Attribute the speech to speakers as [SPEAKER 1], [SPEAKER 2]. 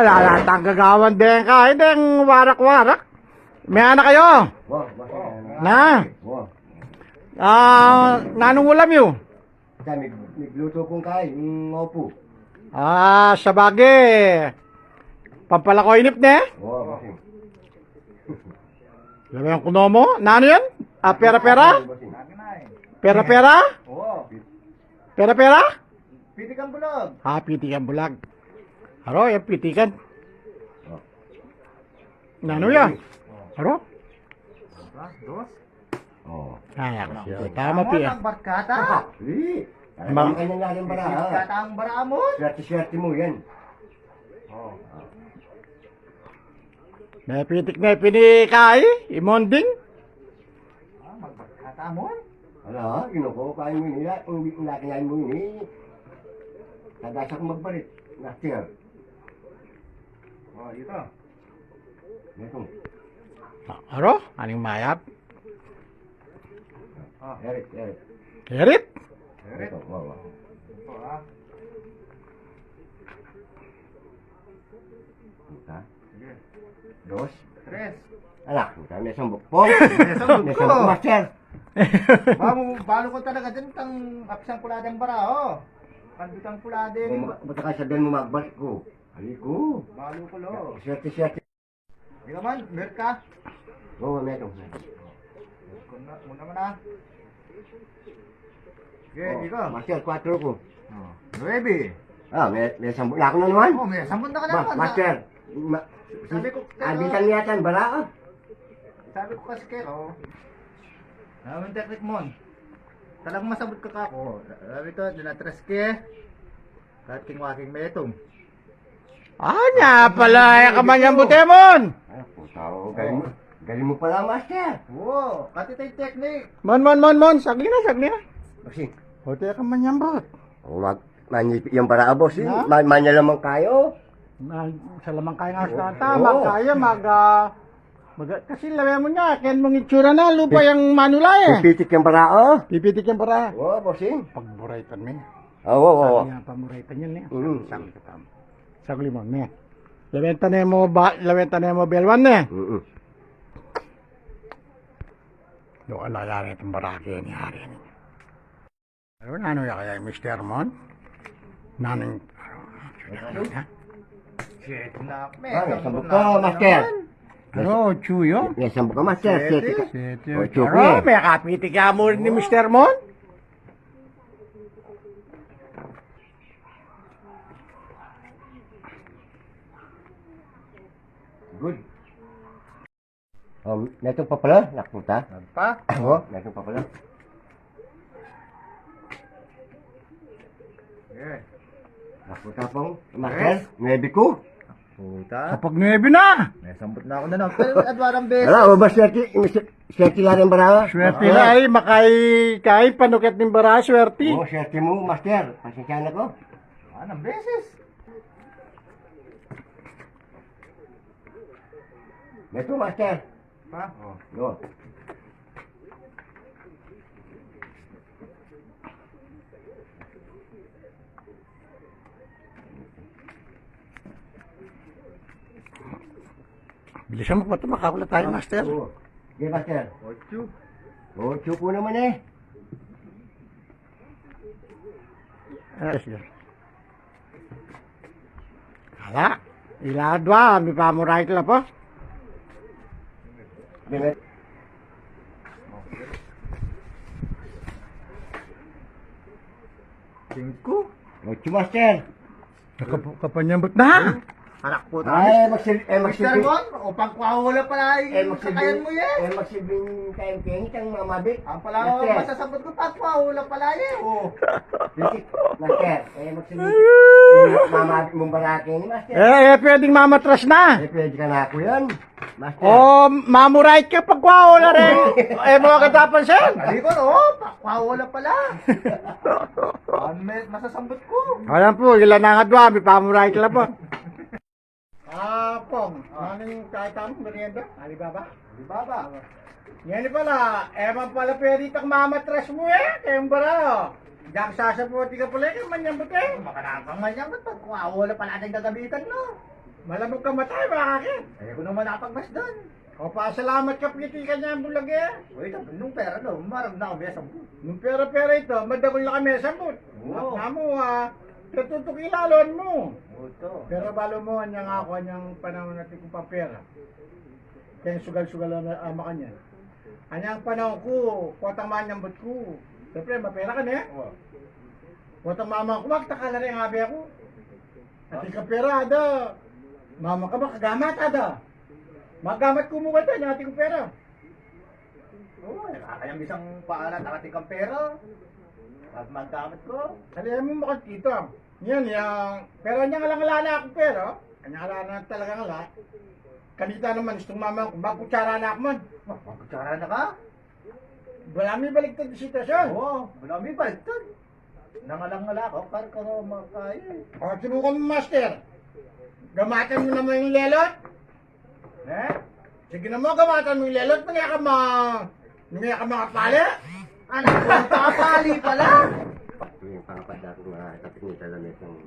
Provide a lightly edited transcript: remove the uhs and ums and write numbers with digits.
[SPEAKER 1] lalatang gagawan din kahit yung warak-warak. May anak kayo? Na? Nanong ulam yun?
[SPEAKER 2] Nagluto kong kain, opo.
[SPEAKER 1] Sa bagay. Pampalakoy inip na eh.
[SPEAKER 2] Bossing.
[SPEAKER 1] Alam yung kuno mo? Nano yan? Pera-pera? Pera-pera?
[SPEAKER 2] Oo.
[SPEAKER 1] Pera-pera?
[SPEAKER 2] Pitikan bulag.
[SPEAKER 1] Pitikan bulag. Haro, yung pitikan. Nano yan? Haro?
[SPEAKER 2] Dos. Oo.
[SPEAKER 1] Tama piya.
[SPEAKER 2] Ang barkata. Ang kanya nga rin bara. Barkata ang bara mo. Swerte mo yan. Oo.
[SPEAKER 1] May pitik na pinikay, imonding.
[SPEAKER 2] Magbarkata mo. Ano, ginuko kain mo nila, hindi kinakain mo ini. Kadasa ko magbalit. Nasir. Oh, ito. Ito.
[SPEAKER 1] Haro, aning mayap?
[SPEAKER 2] Erit.
[SPEAKER 1] Erit?
[SPEAKER 2] Ito, wow. Ito, Ita. Sige. Dos. Tres. Alak, may sambok po. May sambok, master. Balo ko talaga dyan, tang apsang puladeng bara, oh. Kandutang puladeng. Bata ka sa din mo magbalik ko. Aliko. Balo ko, lo. Swerte. Ikaw man, meron ka? Oo, meron. Muna mo na. Okay, ikaw. Master, 4 ko. 9. May sambok na ako na naman. May sambok na ka naman. Master. Sabi ko, abitan niya tan, bara. Sabi ko kasi kayo, ang teknik mo, talagang masabot ka kako. Sabi ko, dinatres ke, kahit king-waking metong.
[SPEAKER 1] Anya pala, kamanyang butemon!
[SPEAKER 2] Ay, putao, galing mo pala, master. Oo, kati tayo teknik.
[SPEAKER 1] Mon, sagli na.
[SPEAKER 2] Kasi,
[SPEAKER 1] Hote kamanyang bot.
[SPEAKER 2] manipik yung para boss, manya lamang kayo.
[SPEAKER 1] Sa lamang kaya nga tama, kaya kasi lawe mo niya, ken mong itsura na, lupa yung manula eh.
[SPEAKER 2] Pipitik yung para,
[SPEAKER 1] Pipitik yung para.
[SPEAKER 2] Oo, bossing.
[SPEAKER 1] Pagburaytan mo.
[SPEAKER 2] Oo.
[SPEAKER 1] Sabi nga pamuraytan yun eh.
[SPEAKER 2] Sagli
[SPEAKER 1] ka tam. Sagli mo, ne. Lawenta na mo belwan ne. Do alayari itong baraki ni hari ni. Ano ya kaya Mr. Mon? Naning
[SPEAKER 2] Shit na. Sambok ka, master.
[SPEAKER 1] Chuyo?
[SPEAKER 2] May sambok ka, master.
[SPEAKER 1] Pero may kapitik ka mo ni Mr. Mon?
[SPEAKER 2] Good. Netong pa pala, nakuta. Pa? Oo, netong pa pala. Nakuta pong, master, 9 ko. Puta.
[SPEAKER 1] Kapag 9 na!
[SPEAKER 2] May sambot na ako na lang. Pero adwarang beses. Wala, ba swerte lang yung bara?
[SPEAKER 1] Swerte na ay, makay panukat ng bara, swerte.
[SPEAKER 2] Oo, swerte mo, master. Pasensya na ko. Anong beses? Ito, master. Pa? Oo.
[SPEAKER 1] Bilisan mo pa ito, makakulat tayo, master.
[SPEAKER 2] Oo. Okay, master. 8 po naman eh.
[SPEAKER 1] Sige. Hala, iladwa, may pamuray ka po.
[SPEAKER 2] Bimet. Cinco? 8, master.
[SPEAKER 1] Kapanyambot na.
[SPEAKER 2] Anak po tayo. Magsibing. O pagkawala pala yung kakayan mo yan. Magsibing kayang pingit ang mamabit. Ang pala masasabot ko pagkawala pala yan. Oo. Master, magsibing mamabit mong barake ni master.
[SPEAKER 1] Pwedeng mamatras na.
[SPEAKER 2] Pwede ka na ako yan. Master.
[SPEAKER 1] Mamuray ka pagkawala rin. Mga katapan siya.
[SPEAKER 2] Hindi ko, pagkawala pala. Masasambot ko.
[SPEAKER 1] Alam po, ilan na nga dwa, may pamuray ka po. Pong, anong kahit ang merienda? Alibaba? Yan pala, eman pala pwede itang mamatras mo kayong bara. Diyan sasaputi ka pala, kayong manyambot
[SPEAKER 2] Makanakang manyambot, pagkawala pala natin gagabitan, no?
[SPEAKER 1] Malamang ka matay, bakit?
[SPEAKER 2] Ayaw ko naman nakapagmas doon.
[SPEAKER 1] O pasalamat ka, piti ka niya ang bulag eh.
[SPEAKER 2] Uy, nung pera no, marami na kami sa buwan.
[SPEAKER 1] Nung pera-pera ito, madagol na kami sa bot.
[SPEAKER 2] Oo.
[SPEAKER 1] Namo katutok ilalon mo.
[SPEAKER 2] Oto.
[SPEAKER 1] Pero balo mo, niya nga ako, niyang panahon natin kung papera. Kaya sugal-sugal na ama kanya. Anyang panahon ko, kuwatang manyambot ko. Siyempre, mapera ka na eh.
[SPEAKER 2] Oo.
[SPEAKER 1] Kuwatang mama ko, magtaka na rin ang abi ako. At pera, ada. Mama ka makagamat, ada. Magamat ko mo ka yung ating pera.
[SPEAKER 2] Oo, nakakayang isang paalat ang ating kang pera. At magkamit ko.
[SPEAKER 1] Kaya mo makakita. Yan, yung pero niya nga lang alala akong pera. Kanya alala na talaga nga la. Kanita naman, itong mama ko, magkutsara na ako man.
[SPEAKER 2] Magkutsara na ka?
[SPEAKER 1] Wala may baliktad na sitwasyon.
[SPEAKER 2] Oo, wala may baliktad. Nangalang-ngala ako, para ka makaya.
[SPEAKER 1] O, subukan mo, master. Gamatan mo naman yung lelot.
[SPEAKER 2] Eh?
[SPEAKER 1] Sige na mo, gamatan mo yung lelot. Nangya ka mga pala.
[SPEAKER 2] Anak ko, papali pala!
[SPEAKER 3] Yung pangapad ako mga kapitnita lang itong